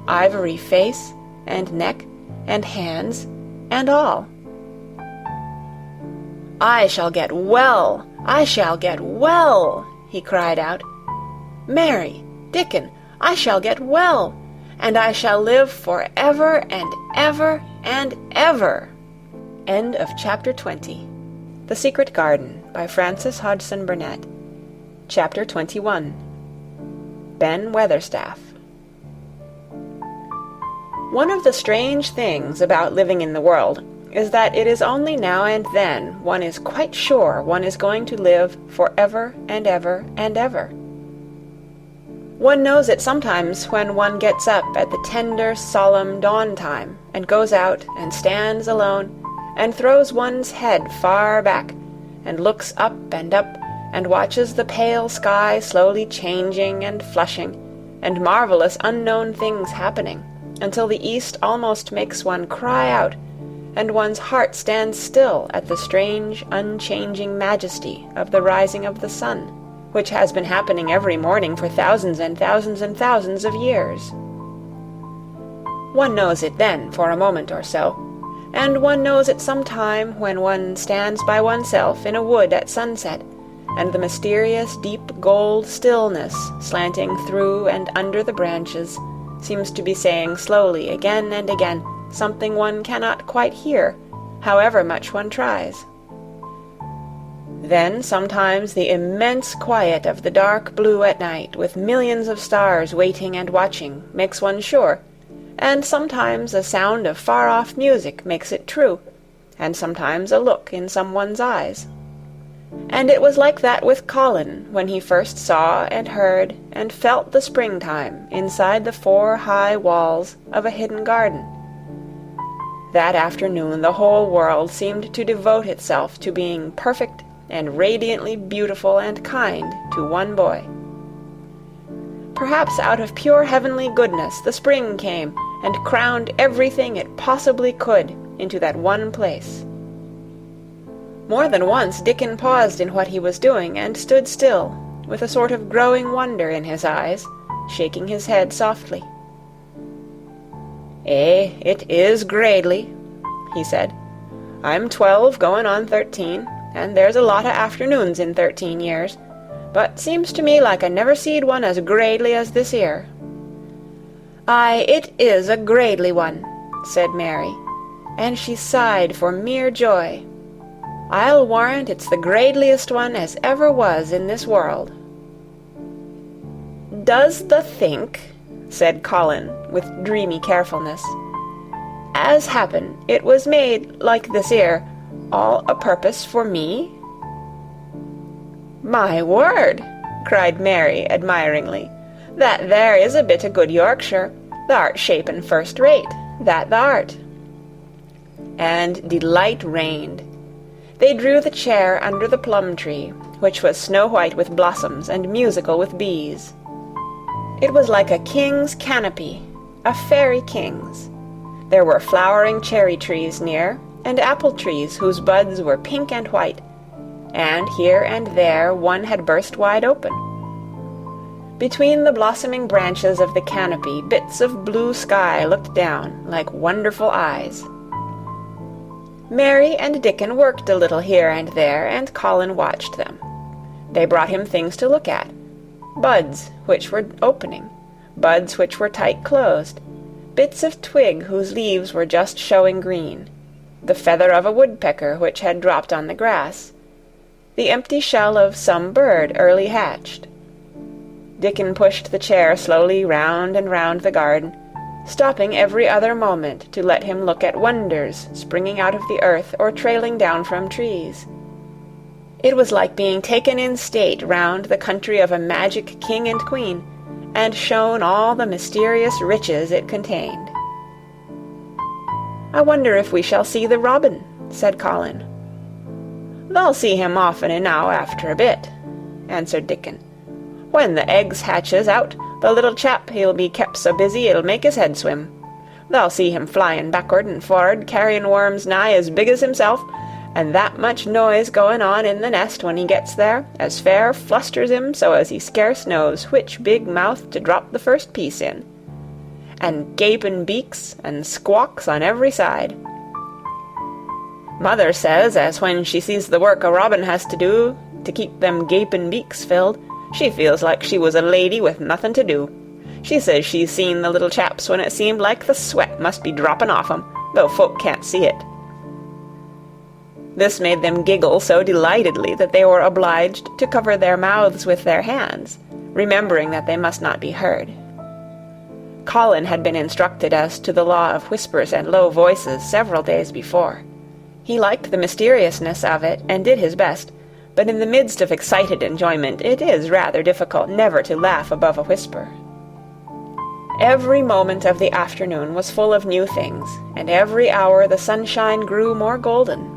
Speaker 1: Ivory face and neck and hands and all. "I shall get well! I shall get well!" he cried out. "Mary, Dickon, I shall get well, and I shall live for ever and ever and ever." End of Chapter 20. The Secret Garden by Frances Hodgson Burnett. Chapter 21. Ben Weatherstaff. One of the strange things about living in the world is that it is only now and then one is quite sure one is going to live for ever and ever and ever. One knows it sometimes when one gets up at the tender, solemn dawn time and goes out and stands alone and throws one's head far back and looks up and watches the pale sky slowly changing and flushing, and marvelous unknown things happening, until the east almost makes one cry out, and one's heart stands still at the strange, unchanging majesty of the rising of the sun, which has been happening every morning for thousands and thousands and thousands of years. One knows it then for a moment or so, and one knows it some time when one stands by oneself in a wood at sunset, and the mysterious deep gold stillness slanting through and under the branches seems to be saying slowly again and again something one cannot quite hear, however much one tries. Then sometimes the immense quiet of the dark blue at night, with millions of stars waiting and watching, makes one sure, and sometimes a sound of far-off music makes it true, and sometimes a look in someone's eyes. And it was like that with Colin when he first saw and heard and felt the springtime inside the 4 high walls of a hidden garden. That afternoon the whole world seemed to devote itself to being perfect and radiantly beautiful and kind to one boy. Perhaps out of pure heavenly goodness the spring came and crowned everything it possibly could into that one place. More than once Dickon paused in what he was doing and stood still, with a sort of growing wonder in his eyes, shaking his head softly. "Eh, it is gradely," he said. "I'm 12 going on 13, and there's a lot of afternoons in 13 years, but seems to me like I never seed one as gradely as this 'ere." "Aye, it is a gradely one," said Mary, and she sighed for mere joy. "I'll warrant it's the gradeliest one as ever was in this world." "Does the think," said Colin with dreamy carefulness, "as happen it was made like this 'ere, all a purpose for me?" "My word!" cried Mary admiringly. "That there is a bit o' good Yorkshire. Th'art shapen first rate, that th'art." And delight reigned. They drew the chair under the plum tree, which was snow-white with blossoms and musical with bees. It was like a king's canopy, a fairy king's, There were flowering cherry trees near, and apple trees whose buds were pink and white, and here and there one had burst wide open. Between the blossoming branches of the canopy, bits of blue sky looked down like wonderful eyes. Mary and Dickon worked a little here and there, and Colin watched them. They brought him things to look at, buds which were opening, buds which were tight closed, bits of twig whose leaves were just showing green, the feather of a woodpecker which had dropped on the grass, the empty shell of some bird early hatched. Dickon pushed the chair slowly round and round the garden, stopping every other moment to let him look at wonders springing out of the earth or trailing down from trees. It was like being taken in state round the country of a magic king and queen, and shown all the mysterious riches it contained. "I wonder if we shall see the robin," said Colin. "They'll see him often enow after a bit," answered Dickon. "When the eggs hatches out, the little chap he'll be kept so busy it'll make his head swim. They'll see him flyin' backward and for'ard, carryin' worms nigh as big as himself, and that much noise goin' on in the nest when he gets there, as fair flusters him so as he scarce knows which big mouth to drop the first piece in. And gapin' beaks and squawks on every side. Mother says as when she sees the work a robin has to do to keep them gapin' beaks filled, she feels like she was a lady with nothing to do. She says she's seen the little chaps when it seemed like the sweat must be droppin' off 'em, though folk can't see it." This made them giggle so delightedly that they were obliged to cover their mouths with their hands, remembering that they must not be heard. Colin had been instructed as to the law of whispers and low voices several days before. He liked the mysteriousness of it and did his best, but in the midst of excited enjoyment it is rather difficult never to laugh above a whisper. Every moment of the afternoon was full of new things, and every hour the sunshine grew more golden.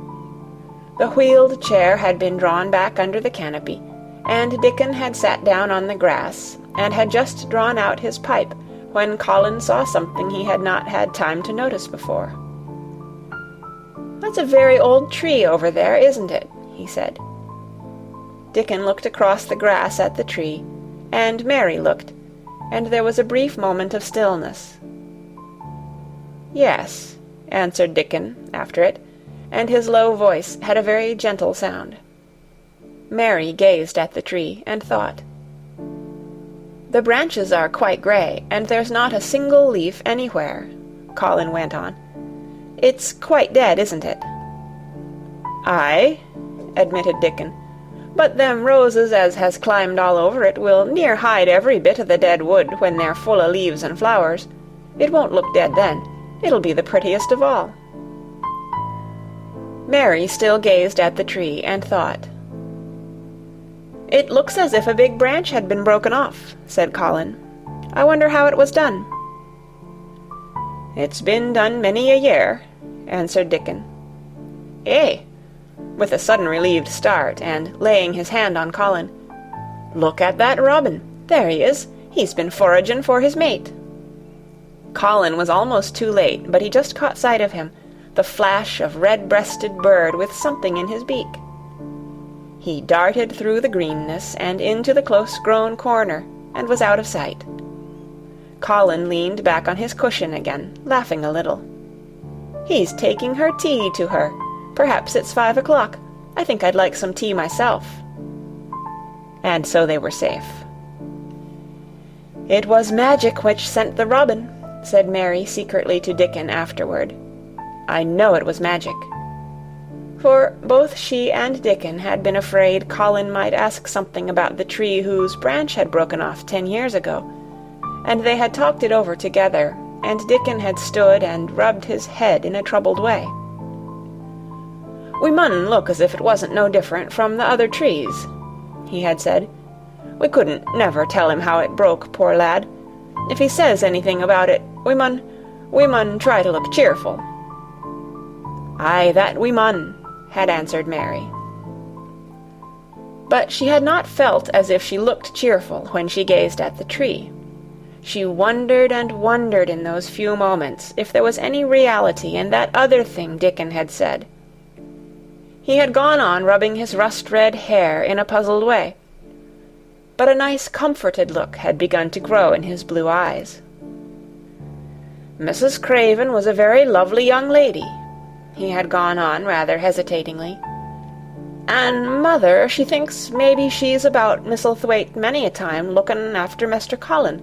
Speaker 1: The wheeled chair had been drawn back under the canopy, and Dickon had sat down on the grass, and had just drawn out his pipe, when Colin saw something he had not had time to notice before. "That's a very old tree over there, isn't it?" he said. Dickon looked across the grass at the tree, and Mary looked, and there was a brief moment of stillness. "Yes," answered Dickon after it, and his low voice had a very gentle sound. Mary gazed at the tree and thought. "The branches are quite grey, and there's not a single leaf anywhere," Colin went on. "It's quite dead, isn't it?" "Aye," admitted Dickon, "but them roses as has climbed all over it will near hide every bit of the dead wood when they're full o' leaves and flowers. It won't look dead then. It'll be the prettiest of all." Mary still gazed at the tree and thought. "It looks as if a big branch had been broken off," said Colin. "I wonder how it was done." "It's been done many a year," answered Dickon. "Eh," with a sudden relieved start, and laying his hand on Colin. "Look at that robin. There he is. He's been foragin' for his mate." Colin was almost too late, but he just caught sight of him, the flash of red-breasted bird with something in his beak. He darted through the greenness and into the close-grown corner, and was out of sight. Colin leaned back on his cushion again, laughing a little. "He's taking her tea to her. Perhaps it's 5 o'clock. I think I'd like some tea myself." And so they were safe. "It was magic which sent the robin," said Mary secretly to Dickon afterward. "I know it was magic." For both she and Dickon had been afraid Colin might ask something about the tree whose branch had broken off 10 years ago, and they had talked it over together, and Dickon had stood and rubbed his head in a troubled way. "We mun look as if it wasn't no different from the other trees," he had said. "We couldn't never tell him how it broke, poor lad. If he says anything about it, we mun try to look cheerful." "Aye, that we mun," had answered Mary. But she had not felt as if she looked cheerful when she gazed at the tree. She wondered and wondered in those few moments if there was any reality in that other thing Dickon had said. He had gone on rubbing his rust-red hair in a puzzled way, but a nice comforted look had begun to grow in his blue eyes. "Mrs. Craven was a very lovely young lady," he had gone on rather hesitatingly. "And Mother, she thinks maybe she's about Misselthwaite many a time looking after Mr. Colin,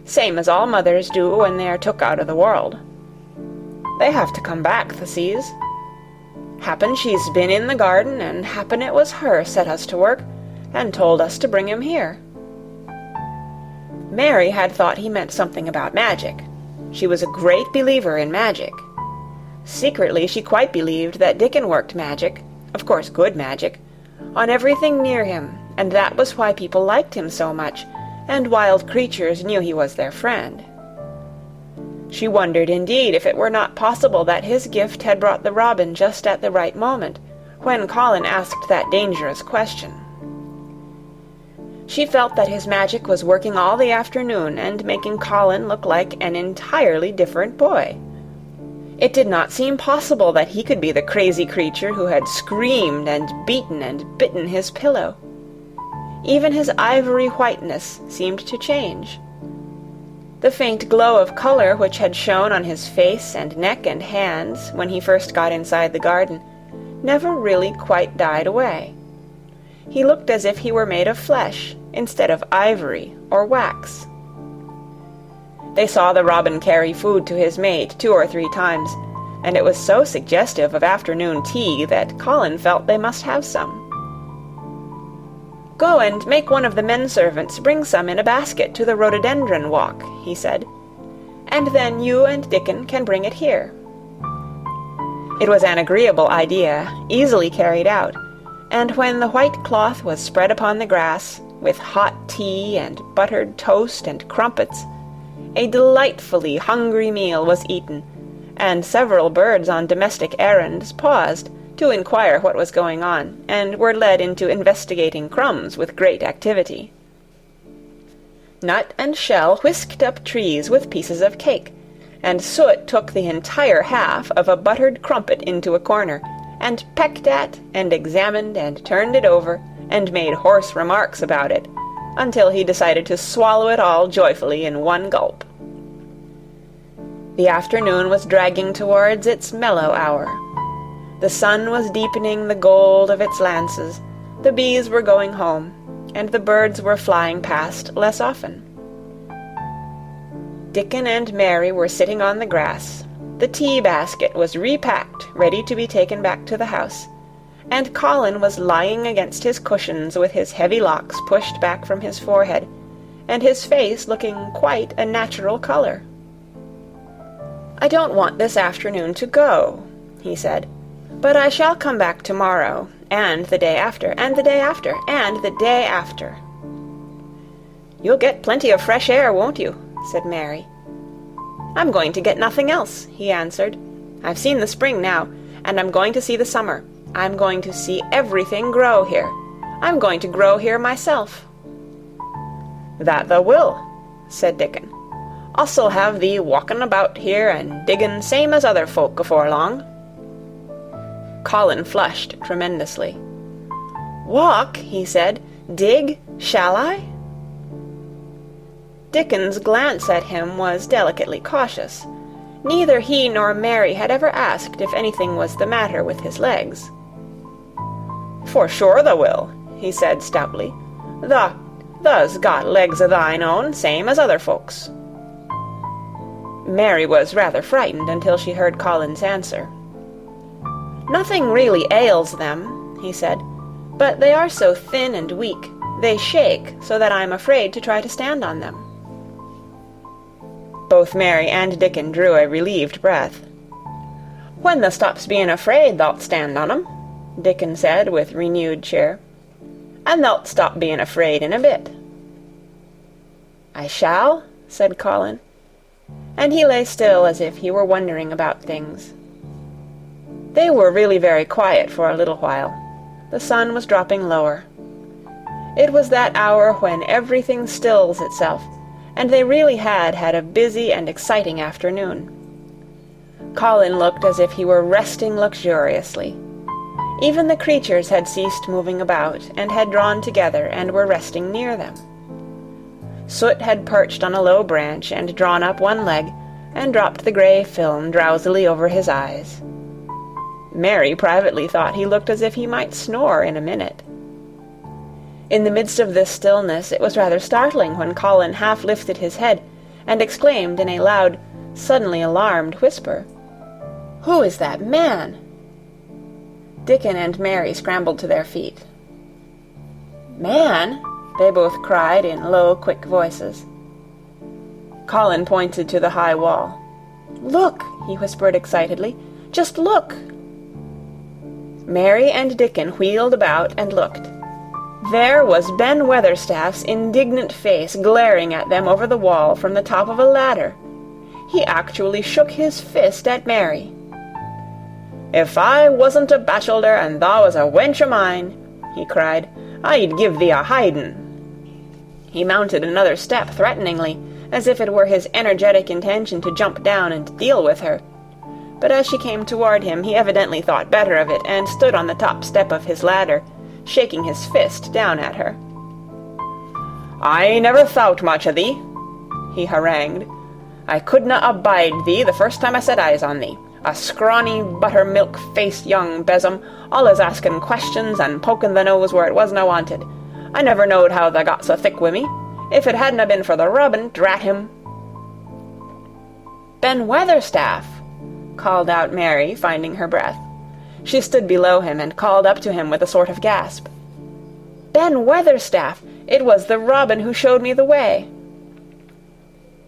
Speaker 1: same as all mothers do when they are took out of the world. They have to come back, thou sees. Happen she's been in the garden, and happen it was her set us to work, and told us to bring him here." Mary had thought he meant something about magic. She was a great believer in magic. Secretly she quite believed that Dickon worked magic, of course good magic, on everything near him, and that was why people liked him so much, and wild creatures knew he was their friend. She wondered indeed if it were not possible that his gift had brought the robin just at the right moment, when Colin asked that dangerous question. She felt that his magic was working all the afternoon and making Colin look like an entirely different boy. It did not seem possible that he could be the crazy creature who had screamed and beaten and bitten his pillow. Even his ivory whiteness seemed to change. The faint glow of color which had shone on his face and neck and hands when he first got inside the garden never really quite died away. He looked as if he were made of flesh instead of ivory or wax. They saw the robin carry food to his mate 2 or 3 times, and it was so suggestive of afternoon tea that Colin felt they must have some. "Go and make one of the men-servants bring some in a basket to the rhododendron walk," he said, "and then you and Dickon can bring it here." It was an agreeable idea, easily carried out, and when the white cloth was spread upon the grass, with hot tea and buttered toast and crumpets, a delightfully hungry meal was eaten, and several birds on domestic errands paused to inquire what was going on, and were led into investigating crumbs with great activity. Nut and Shell whisked up trees with pieces of cake, and Soot took the entire half of a buttered crumpet into a corner, and pecked at, and examined, and turned it over, and made hoarse remarks about it, until he decided to swallow it all joyfully in one gulp. The afternoon was dragging towards its mellow hour. The sun was deepening the gold of its lances, the bees were going home, and the birds were flying past less often. Dickon and Mary were sitting on the grass. The tea basket was repacked, ready to be taken back to the house, and Colin was lying against his cushions with his heavy locks pushed back from his forehead, and his face looking quite a natural color. "I don't want this afternoon to go," he said, "but I shall come back tomorrow, and the day after, and the day after, and the day after." "You'll get plenty of fresh air, won't you?" said Mary. "I'm going to get nothing else," he answered. "I've seen the spring now, and I'm going to see the summer. I'm going to see everything grow here. I'm going to grow here myself." "That thou will," said Dickon. "Us'll have thee walking about here and digging same as other folk afore long." Colin flushed tremendously. "Walk?" he said. "Dig? Shall I?" Dickon's glance at him was delicately cautious. Neither he nor Mary had ever asked if anything was the matter with his legs. "For sure thou will," he said stoutly. "Thou's got legs o' thine own, same as other folks." Mary was rather frightened until she heard Colin's answer. "Nothing really ails them," he said, "but they are so thin and weak, they shake so that I'm afraid to try to stand on them." Both Mary and Dickon drew a relieved breath. "When thou stops being afraid, thou'lt stand on 'em," Dickon said with renewed cheer, "and thou'lt stop being afraid in a bit." "I shall?" said Colin, and he lay still as if he were wondering about things. They were really very quiet for a little while. The sun was dropping lower. It was that hour when everything stills itself, and they really had had a busy and exciting afternoon. Colin looked as if he were resting luxuriously. Even the creatures had ceased moving about, and had drawn together and were resting near them. Soot had perched on a low branch and drawn up one leg, and dropped the grey film drowsily over his eyes. Mary privately thought he looked as if he might snore in a minute. In the midst of this stillness it was rather startling when Colin half lifted his head, and exclaimed in a loud, suddenly alarmed whisper, "Who is that man?" Dickon and Mary scrambled to their feet. "Man?" they both cried in low, quick voices. Colin pointed to the high wall. "Look," he whispered excitedly. "Just look." Mary and Dickon wheeled about and looked. There was Ben Weatherstaff's indignant face glaring at them over the wall from the top of a ladder. He actually shook his fist at Mary. "If I wasn't a bachelor and thou was a wench o' mine," he cried, "I'd give thee a hidin'." He mounted another step threateningly, as if it were his energetic intention to jump down and deal with her. But as she came toward him, he evidently thought better of it, and stood on the top step of his ladder, shaking his fist down at her. "I never thought much o' thee," he harangued. "I couldna abide thee the first time I set eyes on thee. A scrawny, buttermilk-faced young besom, allus asking questions and poking the nose where it wasna wanted. I never knowed how tha got so thick wi' me. If it hadna been for the rubbin', drat him." "Ben Weatherstaff!" called out Mary, finding her breath. She stood below him and called up to him with a sort of gasp. "Ben Weatherstaff! It was the robin who showed me the way."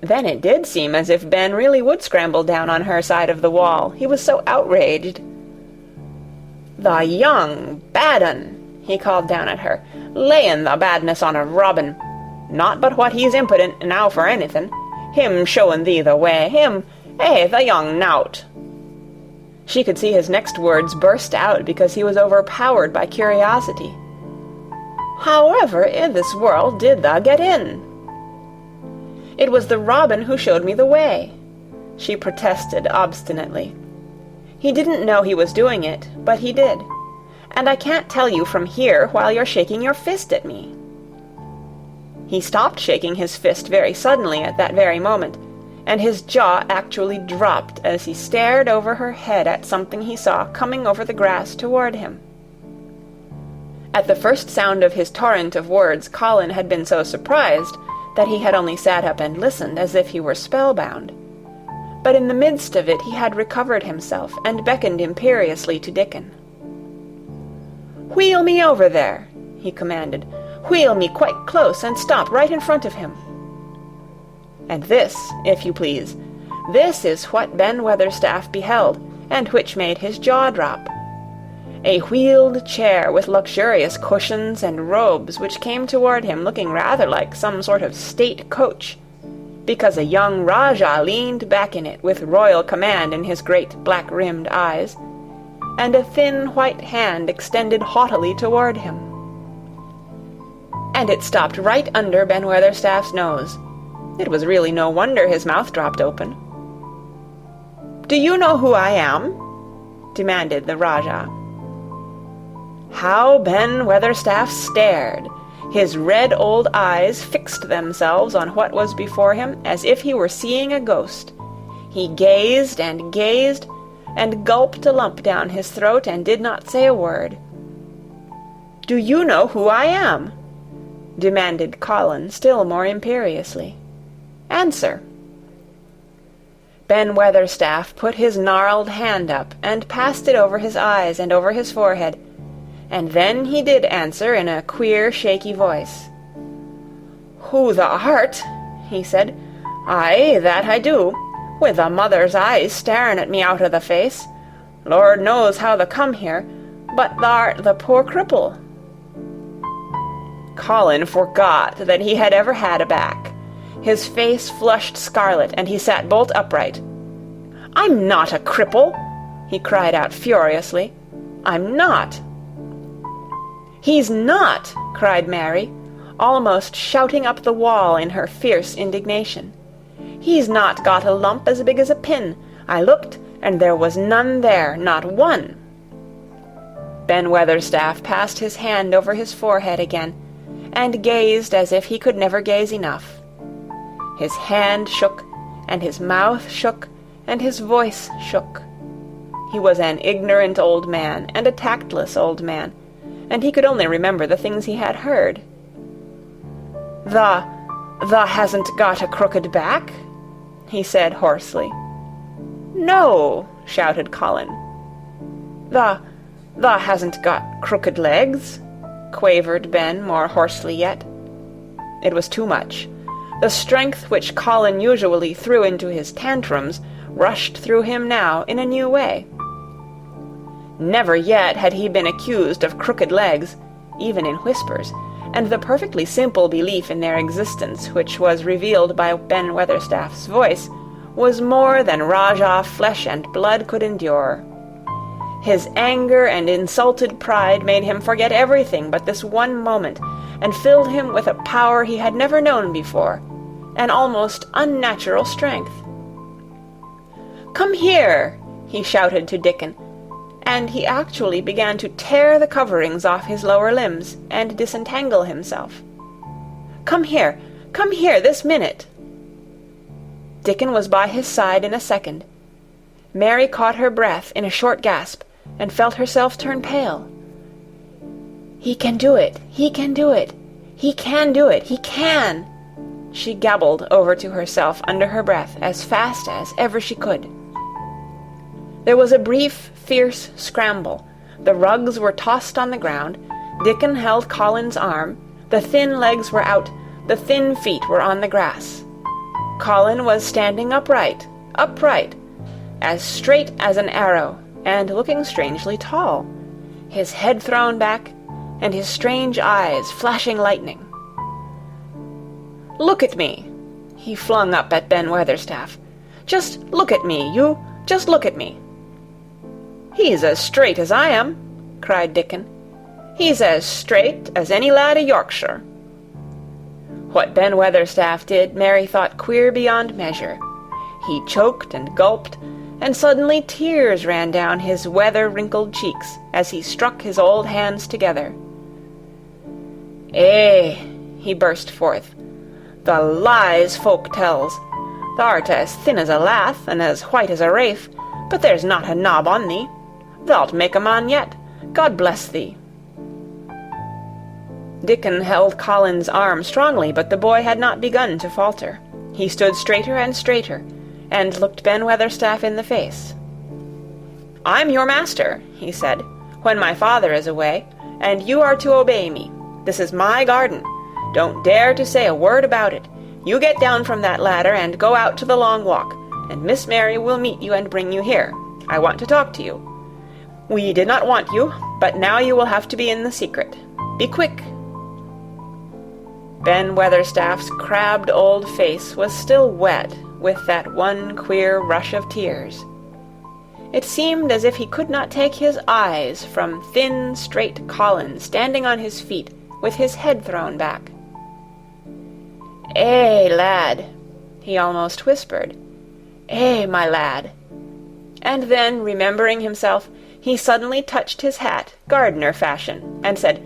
Speaker 1: Then it did seem as if Ben really would scramble down on her side of the wall, he was so outraged. "The young bad un!" he called down at her, "layin' the badness on a robin. Not but what he's impudent now for anything. Him showing thee the way, him, the young nowt." She could see his next words burst out because he was overpowered by curiosity. "However in this world did thou get in?" "It was the robin who showed me the way," she protested obstinately. "He didn't know he was doing it, but he did. And I can't tell you from here while you're shaking your fist at me." He stopped shaking his fist very suddenly at that very moment, and his jaw actually dropped as he stared over her head at something he saw coming over the grass toward him. At the first sound of his torrent of words, Colin had been so surprised that he had only sat up and listened as if he were spellbound. But in the midst of it he had recovered himself and beckoned imperiously to Dickon. "Wheel me over there," he commanded. "Wheel me quite close and stop right in front of him." And this, if you please, this is what Ben Weatherstaff beheld, and which made his jaw drop. A wheeled chair with luxurious cushions and robes which came toward him looking rather like some sort of state coach, because a young Rajah leaned back in it with royal command in his great black-rimmed eyes, and a thin white hand extended haughtily toward him. And it stopped right under Ben Weatherstaff's nose. It was really no wonder his mouth dropped open. "Do you know who I am?" demanded the Rajah. How Ben Weatherstaff stared! His red old eyes fixed themselves on what was before him as if he were seeing a ghost. He gazed, and gulped a lump down his throat and did not say a word. "Do you know who I am?" demanded Colin still more imperiously. "Answer." Ben Weatherstaff put his gnarled hand up and passed it over his eyes and over his forehead, and then he did answer in a queer, shaky voice. "Who thou art," he said. "Aye, that I do, with a mother's eyes staring at me out o' the face. Lord knows how thou come here, but thou'rt the poor cripple." Colin forgot that he had ever had a back. His face flushed scarlet, and he sat bolt upright. "I'm not a cripple!" he cried out furiously. "I'm not!" "He's not!" cried Mary. almost shouting up the wall in her fierce indignation. "He's not got a lump as big as a pin. I looked, and there was none there, not one." Ben Weatherstaff passed his hand over his forehead again, and gazed as if he could never gaze enough. His hand shook, and his mouth shook, and his voice shook. He was an ignorant old man, and a tactless old man, and he could only remember the things he had heard. "The hasn't got a crooked back?" he said hoarsely. "No," shouted Colin. The hasn't got crooked legs?" quavered Ben more hoarsely yet. It was too much. The strength which Colin usually threw into his tantrums rushed through him now in a new way. Never yet had he been accused of crooked legs, even in whispers, and the perfectly simple belief in their existence which was revealed by Ben Weatherstaff's voice was more than Rajah flesh and blood could endure. His anger and insulted pride made him forget everything but this one moment, and filled him with a power he had never known before, an almost unnatural strength. "Come here!" he shouted to Dickon, and he actually began to tear the coverings off his lower limbs and disentangle himself. Come here, this minute!" Dickon was by his side in a second. Mary caught her breath in a short gasp, and felt herself turn pale. "He can do it! He can do it! He can do it! He can!" she gabbled over to herself under her breath as fast as ever she could. There was a brief, fierce scramble. The rugs were tossed on the ground. Dickon held Colin's arm. The thin legs were out. The thin feet were on the grass. Colin was standing upright, as straight as an arrow, and looking strangely tall, his head thrown back, and his strange eyes flashing lightning. "Look at me!" he flung up at Ben Weatherstaff. "Just look at me, you! Just look at me!" "He's as straight as I am," cried Dickon. "He's as straight as any lad of Yorkshire." What Ben Weatherstaff did, Mary thought queer beyond measure. He choked and gulped, and suddenly tears ran down his weather-wrinkled cheeks as he struck his old hands together. "Eh," he burst forth, "the lies folk tells. Thou'rt as thin as a lath, and as white as a wraith, but there's not a knob on thee. Thou'lt make a man yet. God bless thee." Dickon held Colin's arm strongly, but the boy had not begun to falter. He stood straighter and straighter, and looked Ben Weatherstaff in the face. "I'm your master," he said, "when my father is away, and you are to obey me. This is my garden. Don't dare to say a word about it. You get down from that ladder and go out to the long walk, and Miss Mary will meet you and bring you here. I want to talk to you. We did not want you, but now you will have to be in the secret. Be quick." Ben Weatherstaff's crabbed old face was still wet with that one queer rush of tears. It seemed as if he could not take his eyes from thin, straight Colin standing on his feet with his head thrown back. "Eh, lad," he almost whispered. "Eh, my lad." And then, remembering himself, he suddenly touched his hat, gardener fashion, and said,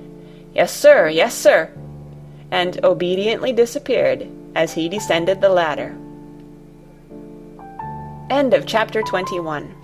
Speaker 1: "Yes, sir, yes, sir," and obediently disappeared as he descended the ladder. End of chapter 21.